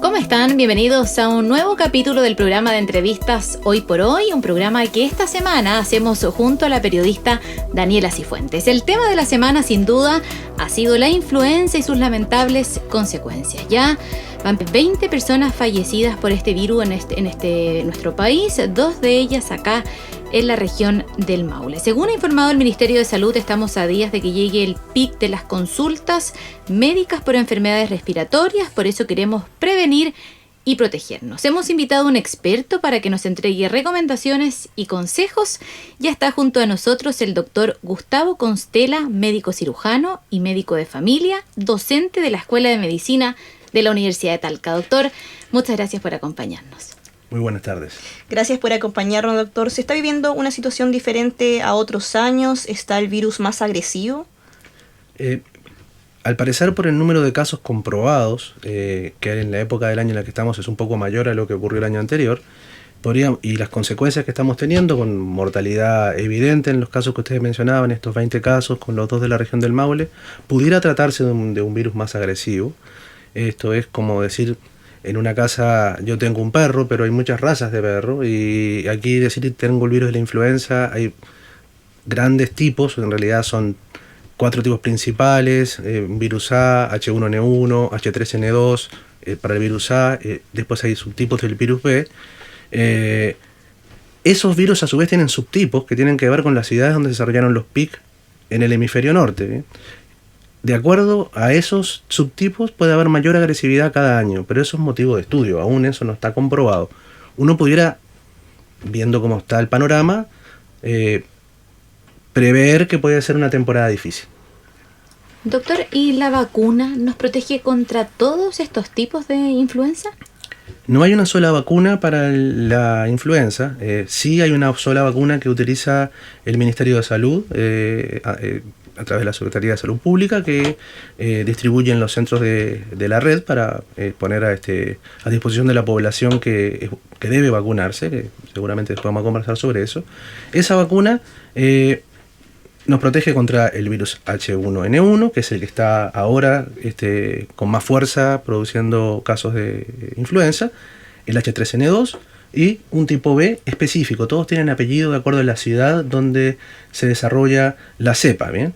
¿Cómo están? Bienvenidos a un nuevo capítulo del programa de entrevistas Hoy por Hoy, un programa que esta semana hacemos junto a la periodista Daniela Cifuentes. El tema de la semana, sin duda, ha sido la influenza y sus lamentables consecuencias. Ya van 20 personas fallecidas por este virus en nuestro país, 2 de ellas acá en la región del Maule. Según ha informado el Ministerio de Salud, estamos a días de que llegue el pic de las consultas médicas por enfermedades respiratorias, por eso queremos prevenir y protegernos. Hemos invitado a un experto para que nos entregue recomendaciones y consejos. Ya está junto a nosotros el doctor Gustavo Constella, médico cirujano y médico de familia, docente de la Escuela de Medicina de la Universidad de Talca. Doctor, muchas gracias por acompañarnos. Muy buenas tardes. Gracias por acompañarnos, doctor. ¿Se está viviendo una situación diferente a otros años? ¿Está el virus más agresivo? Al parecer, por el número de casos comprobados, que en la época del año en la que estamos es un poco mayor a lo que ocurrió el año anterior, y las consecuencias que estamos teniendo, con mortalidad evidente en los casos que ustedes mencionaban, estos 20 casos con los 2 de la región del Maule, pudiera tratarse de un virus más agresivo. Esto es como decir, en una casa yo tengo un perro, pero hay muchas razas de perro, y aquí decir tengo el virus de la influenza, hay grandes tipos, en realidad son 4 tipos principales, virus A, H1N1, H3N2, para el virus A, después hay subtipos del virus B. Esos virus a su vez tienen subtipos que tienen que ver con las ciudades donde se desarrollaron los pics en el hemisferio norte, ¿bien? De acuerdo a esos subtipos puede haber mayor agresividad cada año, pero eso es motivo de estudio, aún eso no está comprobado. Uno pudiera, viendo cómo está el panorama, prever que puede ser una temporada difícil. Doctor, ¿y la vacuna nos protege contra todos estos tipos de influenza? No hay una sola vacuna para la influenza. Sí hay una sola vacuna que utiliza el Ministerio de Salud, a través de la Secretaría de Salud Pública, que distribuye en los centros de la red para poner a disposición de la población que debe vacunarse, que seguramente después vamos a conversar sobre eso. Esa vacuna nos protege contra el virus H1N1, que es el que está ahora con más fuerza produciendo casos de influenza, el H3N2, y un tipo B específico. Todos tienen apellido de acuerdo a la ciudad donde se desarrolla la cepa, ¿bien?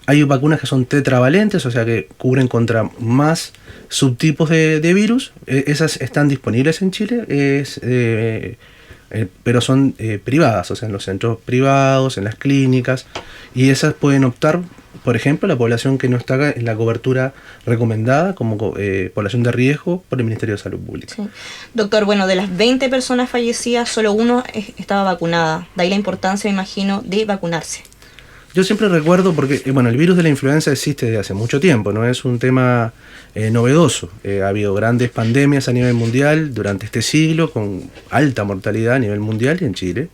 Hay vacunas que son tetravalentes, o sea que cubren contra más subtipos de virus. Esas están disponibles en Chile, pero son privadas, o sea, en los centros privados, en las clínicas, y esas pueden optar, por ejemplo, la población que no está en la cobertura recomendada como población de riesgo por el Ministerio de Salud Pública. Sí. Doctor, bueno, de las 20 personas fallecidas, solo uno estaba vacunada. De ahí la importancia, me imagino, de vacunarse. Yo siempre recuerdo, porque el virus de la influenza existe desde hace mucho tiempo, no es un tema novedoso. Ha habido grandes pandemias a nivel mundial durante este siglo, con alta mortalidad a nivel mundial y en Chile.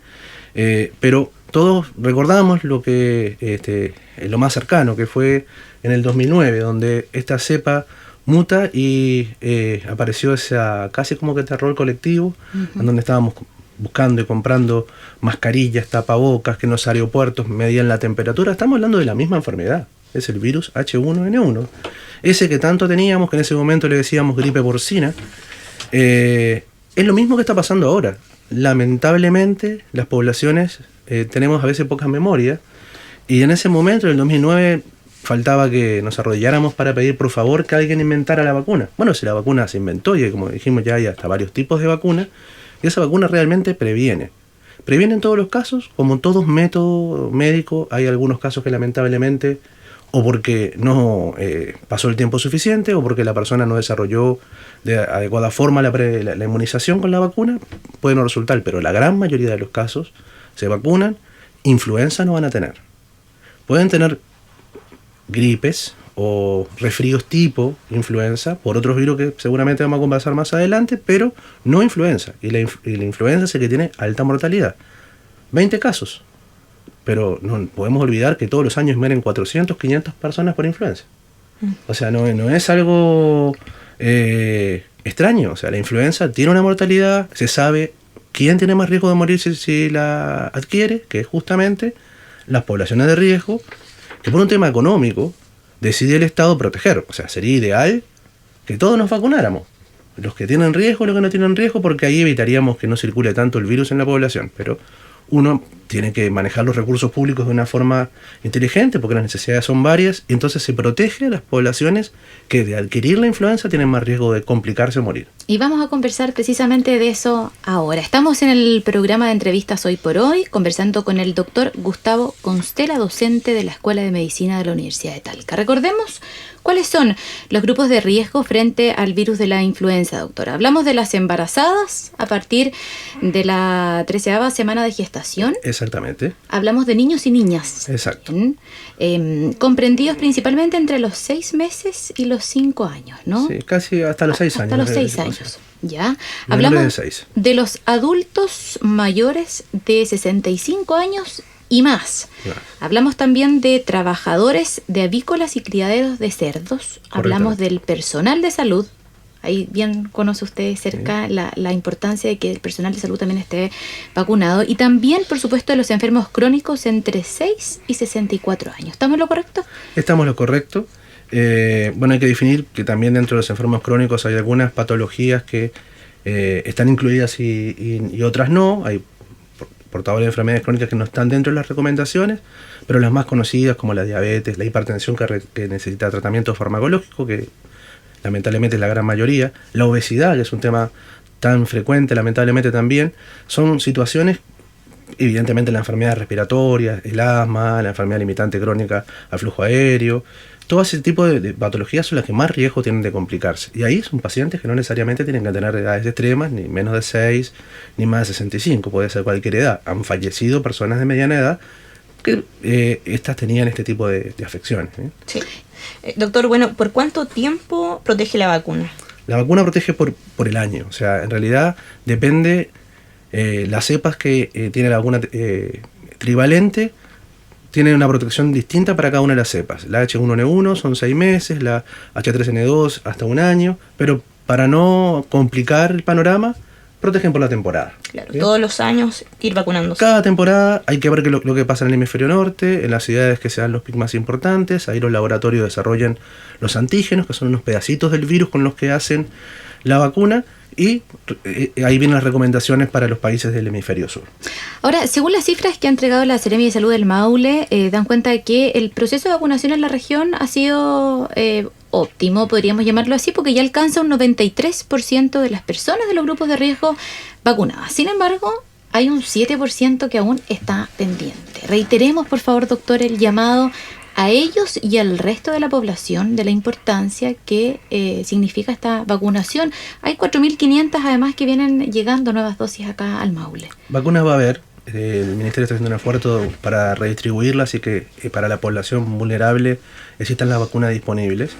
Pero todos recordamos lo lo más cercano, que fue en el 2009, donde esta cepa muta y apareció casi como que terror colectivo, en donde estábamos buscando y comprando mascarillas, tapabocas, que en los aeropuertos medían la temperatura. Estamos hablando de la misma enfermedad, es el virus H1N1. Ese que tanto teníamos, que en ese momento le decíamos gripe porcina, es lo mismo que está pasando ahora. Lamentablemente, las poblaciones tenemos a veces poca memoria, y en ese momento, en el 2009, faltaba que nos arrodilláramos para pedir por favor que alguien inventara la vacuna. Bueno, si la vacuna se inventó, y como dijimos ya hay hasta varios tipos de vacuna, y esa vacuna realmente previene. Previene en todos los casos, como en todo método médico. Hay algunos casos que lamentablemente, o porque no pasó el tiempo suficiente, o porque la persona no desarrolló de adecuada forma la inmunización con la vacuna, puede no resultar, pero la gran mayoría de los casos se vacunan, influenza no van a tener. Pueden tener gripes o resfríos tipo influenza por otros virus que seguramente vamos a conversar más adelante, pero no influenza. Y la influenza es el que tiene alta mortalidad. 20 casos. Pero no podemos olvidar que todos los años mueren 400, 500 personas por influenza. O sea, no es algo extraño. O sea, la influenza tiene una mortalidad, se sabe quién tiene más riesgo de morir si la adquiere, que es justamente las poblaciones de riesgo, que por un tema económico decide el Estado proteger. O sea, sería ideal que todos nos vacunáramos. Los que tienen riesgo, los que no tienen riesgo, porque ahí evitaríamos que no circule tanto el virus en la población. Pero uno tiene que manejar los recursos públicos de una forma inteligente, porque las necesidades son varias, y entonces se protege a las poblaciones que de adquirir la influenza tienen más riesgo de complicarse o morir. Y vamos a conversar precisamente de eso ahora. Estamos en el programa de entrevistas Hoy por Hoy, conversando con el doctor Gustavo Constella, docente de la Escuela de Medicina de la Universidad de Talca. Recordemos cuáles son los grupos de riesgo frente al virus de la influenza, doctora. Hablamos de las embarazadas a partir de la 13ª semana de gestación. Exactamente. Hablamos de niños y niñas. Exacto. Comprendidos principalmente entre los 6 meses y los 5 años, ¿no? Sí, casi hasta los 6 años. Hasta los 6 años. Ya. Menores Hablamos de 6. de los adultos mayores de 65 años y más. Claro. Hablamos también de trabajadores de avícolas y criaderos de cerdos. Hablamos del personal de salud. Ahí bien conoce usted cerca la importancia de que el personal de salud también esté vacunado. Y también, por supuesto, de los enfermos crónicos entre 6 y 64 años. ¿Estamos en lo correcto? Estamos en lo correcto. Bueno, hay que definir que también dentro de los enfermos crónicos hay algunas patologías que están incluidas y otras no. Hay portadores de enfermedades crónicas que no están dentro de las recomendaciones, pero las más conocidas como la diabetes, la hipertensión que necesita tratamiento farmacológico, que lamentablemente es la gran mayoría, la obesidad, que es un tema tan frecuente lamentablemente también, son situaciones, evidentemente la enfermedad respiratoria, el asma, la enfermedad limitante crónica al flujo aéreo, todo ese tipo de patologías son las que más riesgo tienen de complicarse. Y ahí son pacientes que no necesariamente tienen que tener edades extremas, ni menos de 6, ni más de 65, puede ser cualquier edad. Han fallecido personas de mediana edad que estas tenían este tipo de afecciones. Sí. Doctor, bueno, ¿por cuánto tiempo protege la vacuna? La vacuna protege por el año. O sea, en realidad depende las cepas que tiene la vacuna trivalente. Tiene una protección distinta para cada una de las cepas. La H1N1 son 6 meses, la H3N2 hasta 1 año, pero para no complicar el panorama, protegen por la temporada. Claro, ¿sí? Todos los años ir vacunándose. Cada temporada hay que ver lo que pasa en el hemisferio norte, en las ciudades que sean los picos más importantes. Ahí los laboratorios desarrollan los antígenos, que son unos pedacitos del virus con los que hacen la vacuna. Y ahí vienen las recomendaciones para los países del hemisferio sur. Ahora, según las cifras que ha entregado la Seremi de Salud del Maule, dan cuenta de que el proceso de vacunación en la región ha sido óptimo, podríamos llamarlo así, porque ya alcanza un 93% de las personas de los grupos de riesgo vacunadas. Sin embargo, hay un 7% que aún está pendiente. Reiteremos, por favor, doctor, el llamado a ellos y al resto de la población de la importancia que significa esta vacunación. Hay 4.500 además que vienen llegando nuevas dosis acá al Maule. Vacunas va a haber. El Ministerio está haciendo un esfuerzo para redistribuirlas y que para la población vulnerable existan las vacunas disponibles.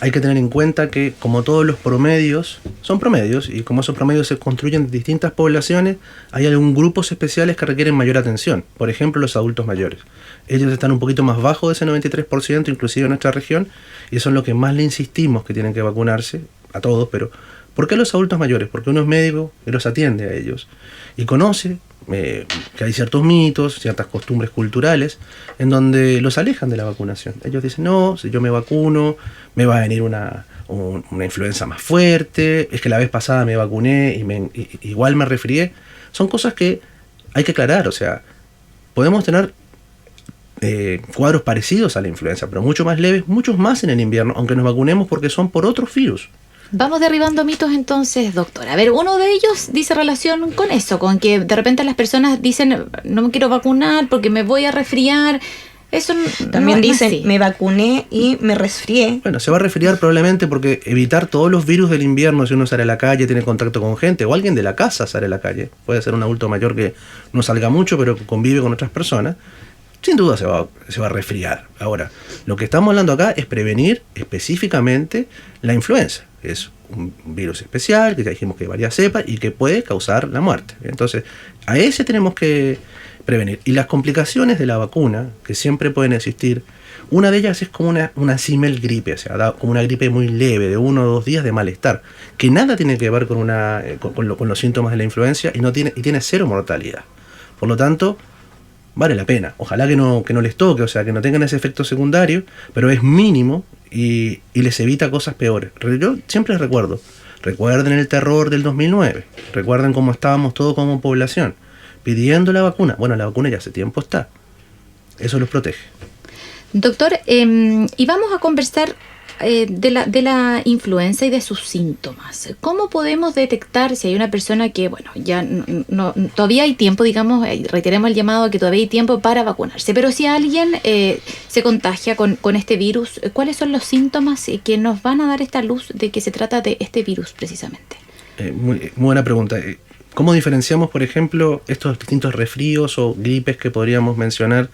Hay que tener en cuenta que, como todos los promedios, son promedios, y como esos promedios se construyen en distintas poblaciones, hay algunos grupos especiales que requieren mayor atención. Por ejemplo, los adultos mayores. Ellos están un poquito más bajo de ese 93%, inclusive en nuestra región, y son los que más le insistimos que tienen que vacunarse, a todos, pero ¿por qué los adultos mayores? Porque uno es médico y los atiende a ellos, y conoce que hay ciertos mitos, ciertas costumbres culturales en donde los alejan de la vacunación. Ellos dicen, no, si yo me vacuno, me va a venir una influenza más fuerte, es que la vez pasada me vacuné y igual me resfrié. Son cosas que hay que aclarar. O sea, podemos tener cuadros parecidos a la influenza, pero mucho más leves, muchos más en el invierno, aunque nos vacunemos porque son por otros virus. Vamos derribando mitos entonces, doctor. A ver, uno de ellos dice relación con eso, con que de repente las personas dicen, no me quiero vacunar porque me voy a resfriar. Eso también no, dicen, no, me vacuné y me resfrié. Bueno, se va a resfriar probablemente porque evitar todos los virus del invierno, si uno sale a la calle, tiene contacto con gente, o alguien de la casa sale a la calle, puede ser un adulto mayor que no salga mucho, pero convive con otras personas, sin duda se va a resfriar. Ahora, lo que estamos hablando acá es prevenir específicamente la influenza. Es un virus especial, que ya dijimos que hay varias cepas y que puede causar la muerte. Entonces, a ese tenemos que prevenir. Y las complicaciones de la vacuna, que siempre pueden existir, una de ellas es como una símil gripe, o sea, como una gripe muy leve, de 1 o 2 días de malestar, que nada tiene que ver con los síntomas de la influencia y tiene cero mortalidad. Por lo tanto, vale la pena. Ojalá que no les toque, o sea, que no tengan ese efecto secundario, pero es mínimo y les evita cosas peores. Yo siempre recuerden el terror del 2009, recuerden cómo estábamos todos como población, pidiendo la vacuna. Bueno, la vacuna ya hace tiempo está. Eso los protege. Doctor, y vamos a conversar de la influenza y de sus síntomas. ¿Cómo podemos detectar si hay una persona que, bueno, ya todavía hay tiempo, digamos, reiteremos el llamado a que todavía hay tiempo para vacunarse, pero si alguien se contagia con este virus, ¿cuáles son los síntomas que nos van a dar esta luz de que se trata de este virus precisamente? Muy buena pregunta. ¿Cómo diferenciamos, por ejemplo, estos distintos resfríos o gripes que podríamos mencionar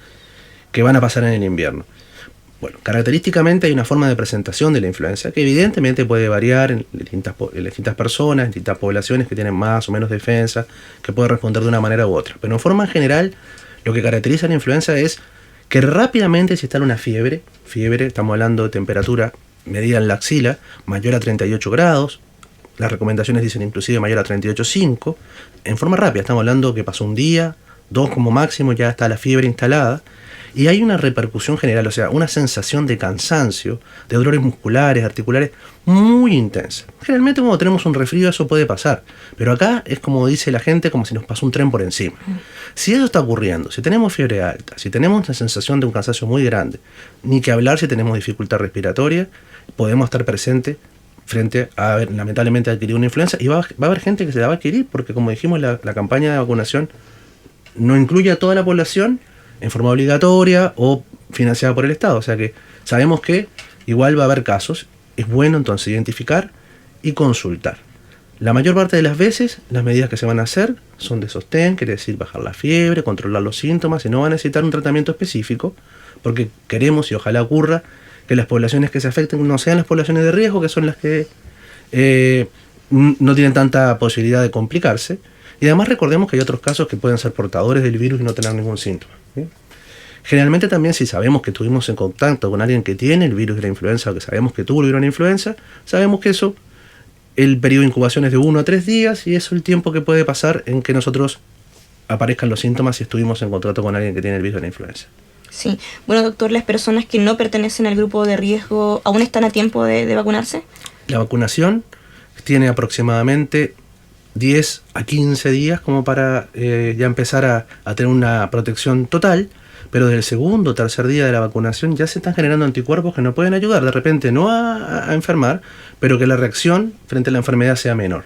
que van a pasar en el invierno? Bueno, característicamente hay una forma de presentación de la influenza que evidentemente puede variar en distintas personas, en distintas poblaciones que tienen más o menos defensa, que pueden responder de una manera u otra. Pero en forma general, lo que caracteriza a la influenza es que rápidamente se instala una fiebre, estamos hablando de temperatura medida en la axila, mayor a 38 grados, las recomendaciones dicen inclusive mayor a 38,5, en forma rápida, estamos hablando que pasó un día, 2 como máximo, ya está la fiebre instalada. Y hay una repercusión general, o sea, una sensación de cansancio, de dolores musculares, articulares, muy intensa. Generalmente cuando tenemos un resfrío eso puede pasar, pero acá es como dice la gente, como si nos pasó un tren por encima. Si eso está ocurriendo, si tenemos fiebre alta, si tenemos una sensación de un cansancio muy grande, ni que hablar si tenemos dificultad respiratoria, podemos estar presentes frente a, lamentablemente, adquirir una influenza, y va a haber gente que se la va a adquirir, porque como dijimos, la campaña de vacunación no incluye a toda la población en forma obligatoria o financiada por el Estado. O sea que sabemos que igual va a haber casos. Es bueno entonces identificar y consultar. La mayor parte de las veces las medidas que se van a hacer son de sostén, quiere decir bajar la fiebre, controlar los síntomas, y no va a necesitar un tratamiento específico, porque queremos y ojalá ocurra que las poblaciones que se afecten no sean las poblaciones de riesgo, que son las que no tienen tanta posibilidad de complicarse. Y además recordemos que hay otros casos que pueden ser portadores del virus y no tener ningún síntoma. ¿Sí? Generalmente también, si sabemos que estuvimos en contacto con alguien que tiene el virus de la influenza o que sabemos que tuvo el virus de la influenza, sabemos que eso, el periodo de incubación es de 1 a 3 días y eso es el tiempo que puede pasar en que nosotros aparezcan los síntomas si estuvimos en contacto con alguien que tiene el virus de la influenza. Sí. Bueno, doctor, ¿las personas que no pertenecen al grupo de riesgo aún están a tiempo de vacunarse? La vacunación tiene aproximadamente 10 a 15 días como para ya empezar a tener una protección total, pero del segundo o tercer día de la vacunación ya se están generando anticuerpos que nos pueden ayudar, de repente no a enfermar, pero que la reacción frente a la enfermedad sea menor.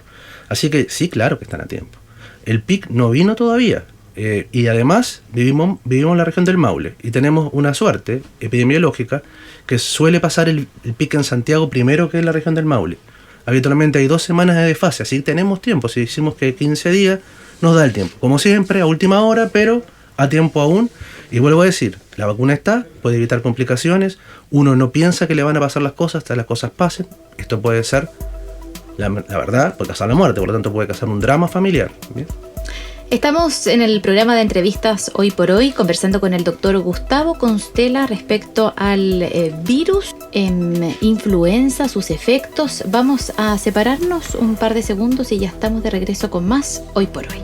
Así que sí, claro que están a tiempo. El pic no vino todavía, y además vivimos en la región del Maule y tenemos una suerte epidemiológica que suele pasar el pic en Santiago primero que en la región del Maule. Habitualmente hay 2 semanas de desfase, así que tenemos tiempo. Si decimos que 15 días, nos da el tiempo. Como siempre, a última hora, pero a tiempo aún. Y vuelvo a decir, la vacuna está, puede evitar complicaciones. Uno no piensa que le van a pasar las cosas hasta las cosas pasen. Esto puede ser, la verdad, puede causar la muerte, por lo tanto puede causar un drama familiar. ¿Bien? Estamos en el programa de entrevistas Hoy por Hoy conversando con el doctor Gustavo Constela respecto al virus influenza, sus efectos. Vamos a separarnos un par de segundos y ya estamos de regreso con más Hoy por Hoy.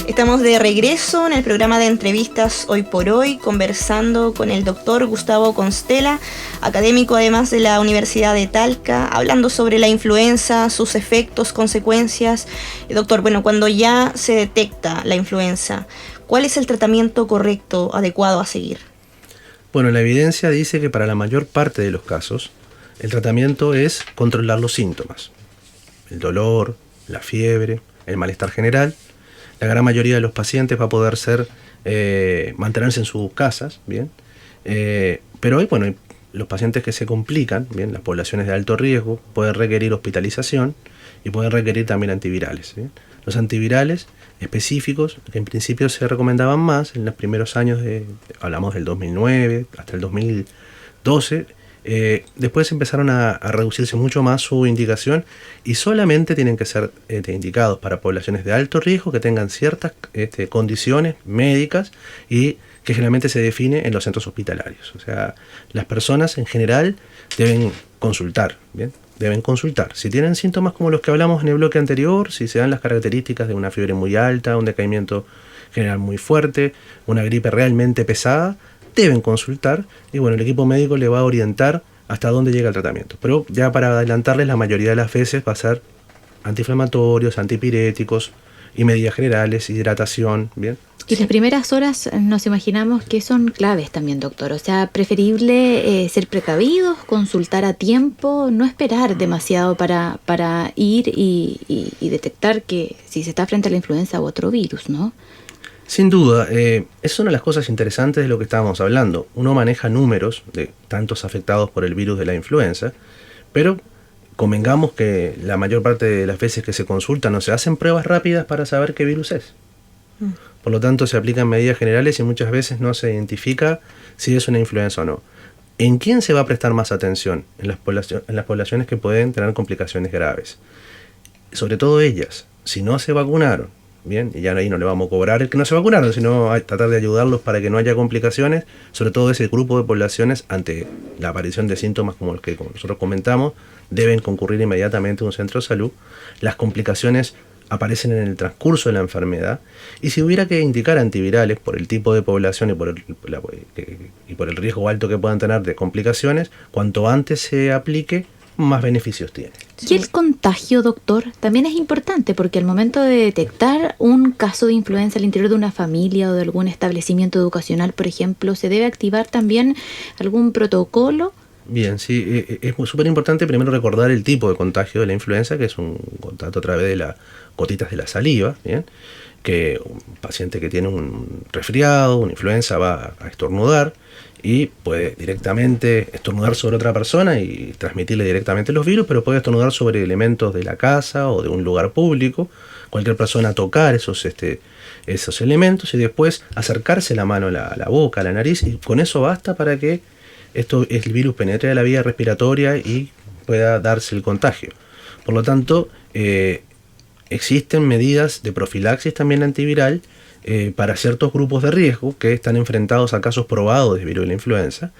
Estamos de regreso en el programa de entrevistas Hoy por Hoy, conversando con el doctor Gustavo Constela, académico además de la Universidad de Talca, hablando sobre la influenza, sus efectos, consecuencias. Doctor, bueno, cuando ya se detecta la influenza, ¿cuál es el tratamiento correcto, adecuado a seguir? Bueno, la evidencia dice que para la mayor parte de los casos, el tratamiento es controlar los síntomas. El dolor, la fiebre, el malestar general. La gran mayoría de los pacientes va a poder mantenerse en sus casas, ¿bien? Pero hay los pacientes que se complican, bien, las poblaciones de alto riesgo, pueden requerir hospitalización y pueden requerir también antivirales. ¿Bien? Los antivirales específicos, que en principio se recomendaban más en los primeros años, hablamos del 2009 hasta el 2012, después empezaron a reducirse mucho más su indicación y solamente tienen que ser indicados para poblaciones de alto riesgo que tengan ciertas condiciones médicas y que generalmente se define en los centros hospitalarios. O sea, las personas en general deben consultar, ¿bien? Deben consultar. Si tienen síntomas como los que hablamos en el bloque anterior, si se dan las características de una fiebre muy alta, un decaimiento general muy fuerte, una gripe realmente pesada, deben consultar y bueno, el equipo médico le va a orientar hasta dónde llega el tratamiento. Pero ya para adelantarles, la mayoría de las veces va a ser antiinflamatorios, antipiréticos y medidas generales, hidratación, ¿bien? Y las primeras horas nos imaginamos que son claves también, doctor. O sea, preferible ser precavidos, consultar a tiempo, no esperar demasiado para ir y detectar que si se está frente a la influenza u otro virus, ¿no? Sin duda, es una de las cosas interesantes de lo que estábamos hablando. Uno maneja números de tantos afectados por el virus de la influenza, pero convengamos que la mayor parte de las veces que se consultan no se hacen pruebas rápidas para saber qué virus es. Por lo tanto, se aplican medidas generales y muchas veces no se identifica si es una influenza o no. ¿En quién se va a prestar más atención? En las poblaciones que pueden tener complicaciones graves. Sobre todo ellas, si no se vacunaron, bien, y ya ahí no le vamos a cobrar el que no se vacunaron, sino a tratar de ayudarlos para que no haya complicaciones, sobre todo ese grupo de poblaciones ante la aparición de síntomas como los que nosotros comentamos, deben concurrir inmediatamente a un centro de salud. Las complicaciones aparecen en el transcurso de la enfermedad y si hubiera que indicar antivirales por el tipo de población y por el riesgo alto que puedan tener de complicaciones, cuanto antes se aplique, más beneficios tiene. Y el contagio, doctor, también es importante porque al momento de detectar un caso de influenza al interior de una familia o de algún establecimiento educacional, por ejemplo, ¿se debe activar también algún protocolo? Bien, sí, es súper importante primero recordar el tipo de contagio de la influenza, que es un contacto a través de las gotitas de la saliva, ¿bien? Que un paciente que tiene un resfriado, una influenza, va a estornudar y puede directamente estornudar sobre otra persona y transmitirle directamente los virus, pero puede estornudar sobre elementos de la casa o de un lugar público, cualquier persona tocar esos elementos y después acercarse la mano a la boca, a la nariz, y con eso basta para que el virus penetre a la vía respiratoria y pueda darse el contagio. Por lo tanto, existen medidas de profilaxis también antiviral para ciertos grupos de riesgo que están enfrentados a casos probados de virus de la influenza,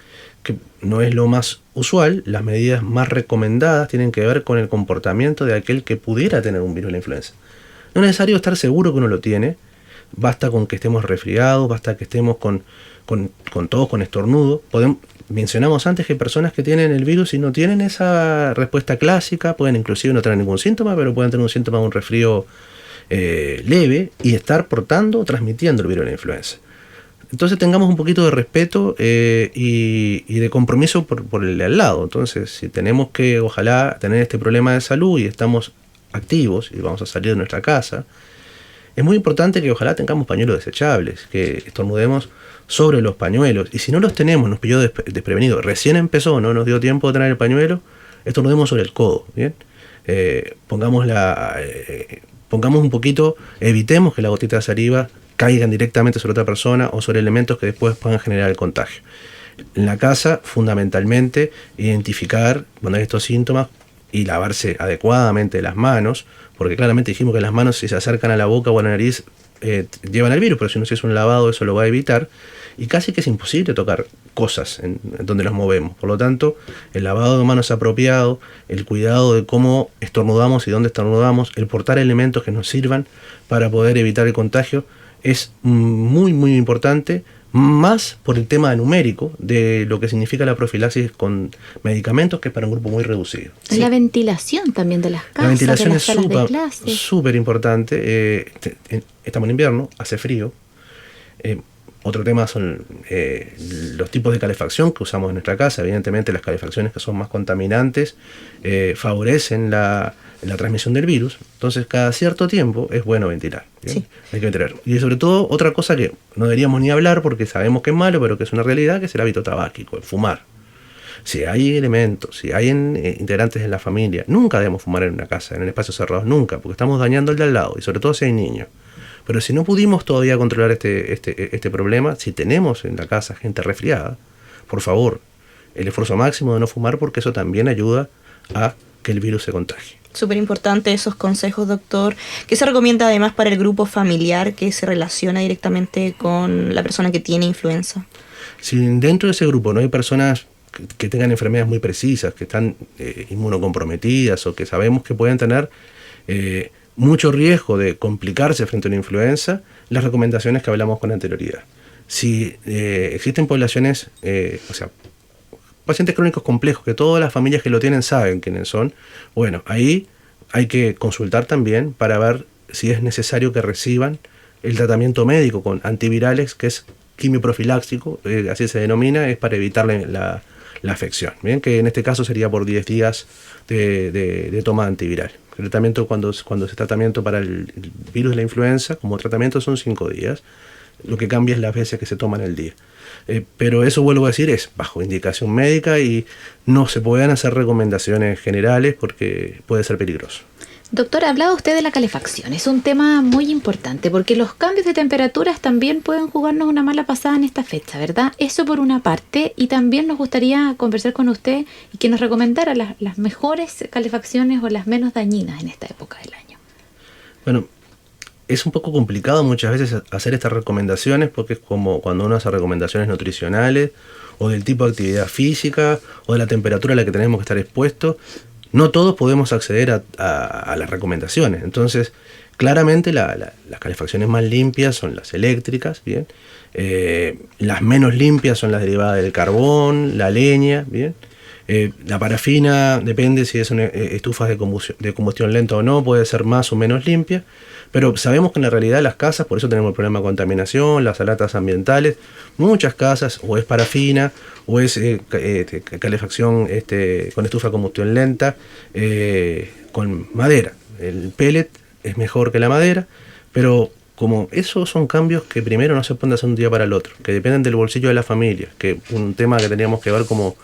que no es lo más usual. Las medidas más recomendadas tienen que ver con el comportamiento de aquel que pudiera tener un virus de la influenza. No es necesario estar seguro que uno lo tiene, basta con que estemos resfriados, basta que estemos con tos, con estornudo. Mencionamos antes que hay personas que tienen el virus y no tienen esa respuesta clásica, pueden inclusive no tener ningún síntoma, pero pueden tener un síntoma de un resfrío leve y estar portando o transmitiendo el virus de la influenza. Entonces tengamos un poquito de respeto y de compromiso por el de al lado. Entonces, si tenemos que, ojalá, tener este problema de salud y estamos activos y vamos a salir de nuestra casa, es muy importante que ojalá tengamos pañuelos desechables, que estornudemos sobre los pañuelos. Y si no los tenemos, nos pilló desprevenido, recién empezó, no nos dio tiempo de tener el pañuelo, estornudemos sobre el codo, ¿bien? Pongamos un poquito, evitemos que las gotitas de saliva caigan directamente sobre otra persona o sobre elementos que después puedan generar el contagio. En la casa, fundamentalmente, identificar cuando hay estos síntomas y lavarse adecuadamente las manos, porque claramente dijimos que las manos, si se acercan a la boca o a la nariz, llevan el virus, pero si no se hace un lavado, eso lo va a evitar. Y casi que es imposible tocar cosas en donde las movemos. Por lo tanto, el lavado de manos apropiado, el cuidado de cómo estornudamos y dónde estornudamos, el portar elementos que nos sirvan para poder evitar el contagio, es muy, muy importante, más por el tema numérico de lo que significa la profilaxis con medicamentos, que es para un grupo muy reducido. Sí. La ventilación también de las casas, la ventilación de las salas de clase. Es súper importante. Estamos en invierno, hace frío. Otro tema son los tipos de calefacción que usamos en nuestra casa. Evidentemente, las calefacciones que son más contaminantes favorecen la transmisión del virus. Entonces, cada cierto tiempo es bueno ventilar. Sí. Hay que ventilar. Y sobre todo, otra cosa que no deberíamos ni hablar porque sabemos que es malo, pero que es una realidad, que es el hábito tabáquico, el fumar. Si hay elementos, si hay integrantes en la familia, nunca debemos fumar en una casa, en espacios cerrados, nunca, porque estamos dañando al de al lado, y sobre todo si hay niños. Pero si no pudimos todavía controlar este problema, si tenemos en la casa gente resfriada, por favor, el esfuerzo máximo de no fumar, porque eso también ayuda a que el virus se contagie. Súper importante esos consejos, doctor. ¿Qué se recomienda además para el grupo familiar que se relaciona directamente con la persona que tiene influenza? Si dentro de ese grupo no hay personas que tengan enfermedades muy precisas, que están inmunocomprometidas o que sabemos que pueden tener mucho riesgo de complicarse frente a una influenza, las recomendaciones que hablamos con anterioridad. Si existen poblaciones, pacientes crónicos complejos, que todas las familias que lo tienen saben quiénes son, bueno, ahí hay que consultar también para ver si es necesario que reciban el tratamiento médico con antivirales, que es quimioprofiláctico, así se denomina, es para evitar la afección, ¿bien? Que en este caso sería por 10 días de toma antiviral. El tratamiento, cuando es tratamiento para el virus de la influenza, como tratamiento son 5 días, lo que cambia es las veces que se toman el día. Pero eso, vuelvo a decir, es bajo indicación médica y no se pueden hacer recomendaciones generales porque puede ser peligroso. Doctor, hablaba usted de la calefacción. Es un tema muy importante porque los cambios de temperaturas también pueden jugarnos una mala pasada en esta fecha, ¿verdad? Eso por una parte, y también nos gustaría conversar con usted y que nos recomendara las mejores calefacciones o las menos dañinas en esta época del año. Bueno, es un poco complicado muchas veces hacer estas recomendaciones porque es como cuando uno hace recomendaciones nutricionales o del tipo de actividad física o de la temperatura a la que tenemos que estar expuestos. No todos podemos acceder a las recomendaciones. Entonces, claramente las calefacciones más limpias son las eléctricas, ¿bien? Las menos limpias son las derivadas del carbón, la leña, ¿bien? La parafina, depende si es una estufa de combustión lenta o no, puede ser más o menos limpia. Pero sabemos que en la realidad las casas, por eso tenemos el problema de contaminación, las alertas ambientales, muchas casas o es parafina o es calefacción con estufa de combustión lenta, con madera. El pellet es mejor que la madera, pero como esos son cambios que primero no se pueden hacer un día para el otro, que dependen del bolsillo de la familia, que un tema que teníamos que ver como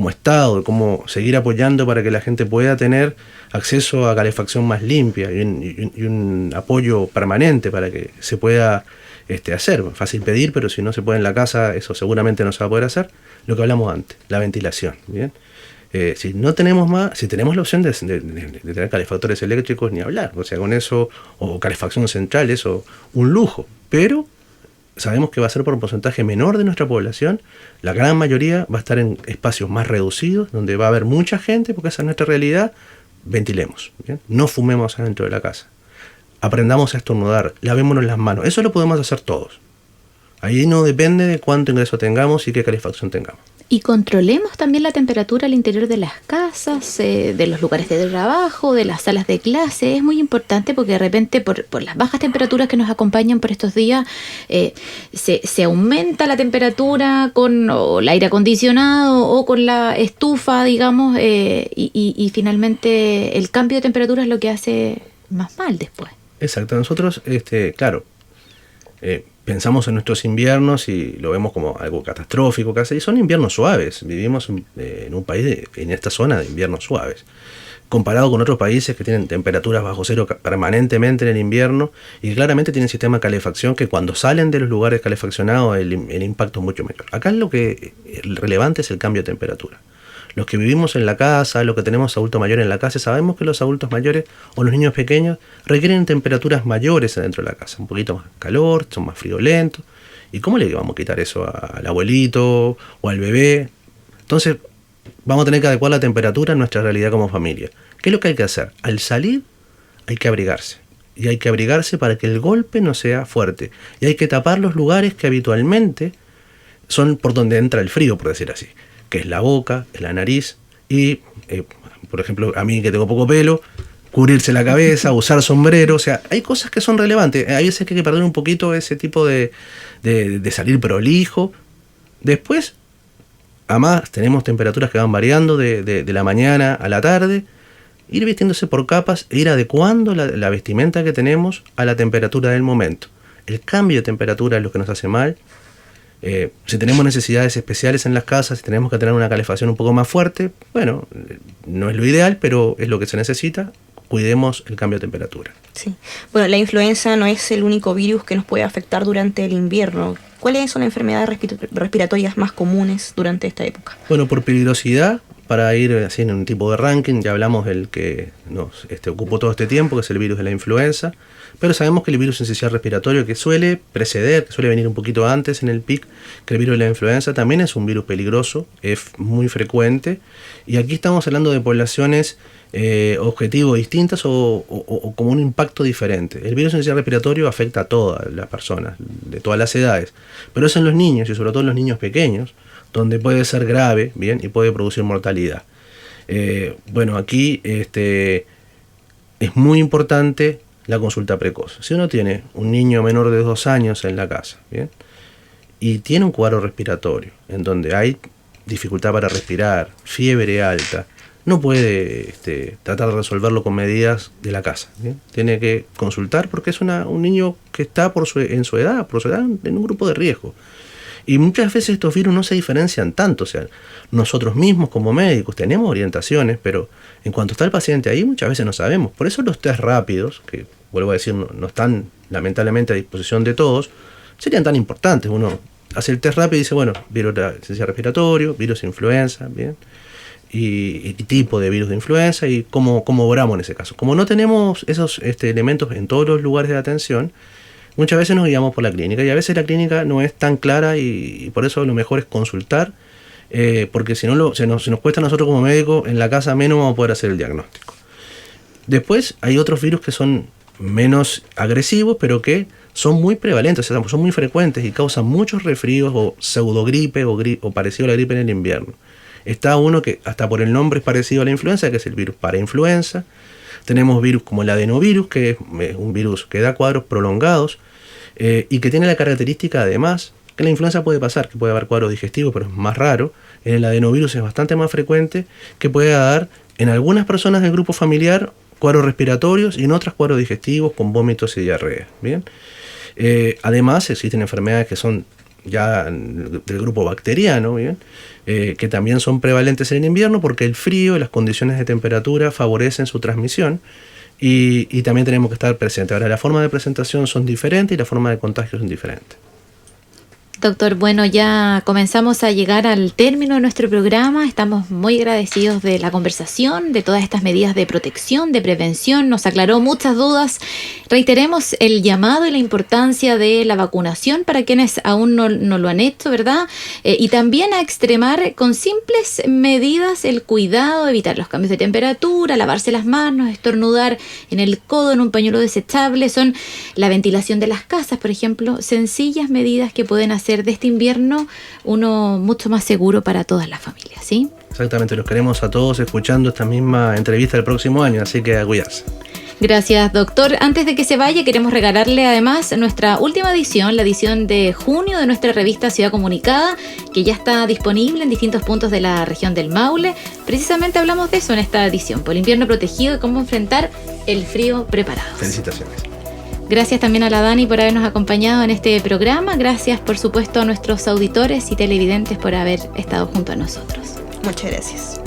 Estado, de cómo seguir apoyando para que la gente pueda tener acceso a calefacción más limpia y un apoyo permanente para que se pueda hacer. Fácil pedir, pero si no se puede en la casa, eso seguramente no se va a poder hacer. Lo que hablamos antes, la ventilación, ¿bien? Si no tenemos más, si tenemos la opción de tener calefactores eléctricos, ni hablar. O sea, con eso, o calefacción central, eso, un lujo. Pero sabemos que va a ser por un porcentaje menor de nuestra población. La gran mayoría va a estar en espacios más reducidos, donde va a haber mucha gente, porque esa es nuestra realidad. Ventilemos, ¿bien? No fumemos adentro de la casa. Aprendamos a estornudar, lavémonos las manos. Eso lo podemos hacer todos. Ahí no depende de cuánto ingreso tengamos y qué calefacción tengamos. Y controlemos también la temperatura al interior de las casas, de los lugares de trabajo, de las salas de clase. Es muy importante porque de repente por las bajas temperaturas que nos acompañan por estos días, se aumenta la temperatura con el aire acondicionado o con la estufa, digamos, y finalmente el cambio de temperatura es lo que hace más mal después. Exacto. Nosotros, claro, pensamos en nuestros inviernos y lo vemos como algo catastrófico casi, y son inviernos suaves. Vivimos en un país, en esta zona de inviernos suaves, comparado con otros países que tienen temperaturas bajo cero permanentemente en el invierno y claramente tienen sistema de calefacción que cuando salen de los lugares calefaccionados el impacto es mucho mayor. Acá lo que relevante es el cambio de temperatura. Los que vivimos en la casa, los que tenemos adultos mayores en la casa, sabemos que los adultos mayores o los niños pequeños requieren temperaturas mayores adentro de la casa, un poquito más calor, son más friolentos. ¿Y cómo le vamos a quitar eso al abuelito o al bebé? Entonces vamos a tener que adecuar la temperatura a nuestra realidad como familia. ¿Qué es lo que hay que hacer? Al salir hay que abrigarse. Y hay que abrigarse para que el golpe no sea fuerte. Y hay que tapar los lugares que habitualmente son por donde entra el frío, por decir así, que es la boca, es la nariz y, por ejemplo, a mí que tengo poco pelo, cubrirse la cabeza, usar sombrero. O sea, hay cosas que son relevantes. Hay veces que hay que perder un poquito ese tipo de salir prolijo. Después, además, tenemos temperaturas que van variando de la mañana a la tarde. Ir vistiéndose por capas e ir adecuando la vestimenta que tenemos a la temperatura del momento. El cambio de temperatura es lo que nos hace mal. Si tenemos necesidades especiales en las casas, si tenemos que tener una calefacción un poco más fuerte, bueno, no es lo ideal, pero es lo que se necesita. Cuidemos el cambio de temperatura. Sí. Bueno, la influenza no es el único virus que nos puede afectar durante el invierno. ¿Cuáles son las enfermedades respiratorias más comunes durante esta época? Bueno, por peligrosidad, para ir así en un tipo de ranking, ya hablamos del que nos ocupó todo este tiempo, que es el virus de la influenza, pero sabemos que el virus sincicial respiratorio, que suele preceder, que suele venir un poquito antes en el pic, que el virus de la influenza, también es un virus peligroso, es muy frecuente, y aquí estamos hablando de poblaciones objetivos distintas o como un impacto diferente. El virus sincicial respiratorio afecta a todas las personas, de todas las edades, pero es en los niños, y sobre todo en los niños pequeños, donde puede ser grave, bien, y puede producir mortalidad. Bueno, aquí es muy importante la consulta precoz. Si uno tiene un niño menor de 2 años en la casa, bien, y tiene un cuadro respiratorio, en donde hay dificultad para respirar, fiebre alta, no puede tratar de resolverlo con medidas de la casa, ¿bien? Tiene que consultar porque es un niño que está por su edad en un grupo de riesgo. Y muchas veces estos virus no se diferencian tanto, o sea, nosotros mismos como médicos tenemos orientaciones, pero en cuanto está el paciente ahí muchas veces no sabemos. Por eso los test rápidos, que vuelvo a decir no están lamentablemente a disposición de todos, serían tan importantes. Uno hace el test rápido y dice, bueno, virus sincicial respiratorio, virus influenza, bien, y tipo de virus de influenza y cómo obramos en ese caso. Como no tenemos esos elementos en todos los lugares de atención, muchas veces nos guiamos por la clínica y a veces la clínica no es tan clara y por eso lo mejor es consultar, porque si no se nos cuesta a nosotros como médicos, en la casa menos vamos a poder hacer el diagnóstico. Después hay otros virus que son menos agresivos, pero que son muy prevalentes, o sea, son muy frecuentes y causan muchos resfríos o pseudogripe o parecido a la gripe en el invierno. Está uno que hasta por el nombre es parecido a la influenza, que es el virus parainfluenza. Tenemos virus como el adenovirus, que es un virus que da cuadros prolongados y que tiene la característica además que la influenza puede pasar, que puede haber cuadros digestivos, pero es más raro. En el adenovirus es bastante más frecuente, que puede dar en algunas personas del grupo familiar cuadros respiratorios y en otras cuadros digestivos con vómitos y diarrea. ¿Bien? Además existen enfermedades que son ya del grupo bacteriano, ¿bien? Que también son prevalentes en el invierno porque el frío y las condiciones de temperatura favorecen su transmisión y también tenemos que estar presentes. Ahora, la forma de presentación son diferentes y la forma de contagio son diferentes. Doctor, bueno, ya comenzamos a llegar al término de nuestro programa. Estamos muy agradecidos de la conversación, de todas estas medidas de protección, de prevención. Nos aclaró muchas dudas. Reiteremos el llamado y la importancia de la vacunación para quienes aún no lo han hecho, ¿verdad? Y también a extremar con simples medidas el cuidado, evitar los cambios de temperatura, lavarse las manos, estornudar en el codo en un pañuelo desechable. Son la ventilación de las casas, por ejemplo, sencillas medidas que pueden hacer de este invierno uno mucho más seguro para todas las familias, ¿sí? Exactamente, los queremos a todos escuchando esta misma entrevista el próximo año, así que a cuidarse. Gracias, doctor. Antes de que se vaya, queremos regalarle además nuestra última edición, la edición de junio de nuestra revista Ciudad Comunicada, que ya está disponible en distintos puntos de la región del Maule. Precisamente hablamos de eso en esta edición, por el invierno protegido y cómo enfrentar el frío preparados. Felicitaciones. Gracias también a la Dani por habernos acompañado en este programa. Gracias, por supuesto, a nuestros auditores y televidentes por haber estado junto a nosotros. Muchas gracias.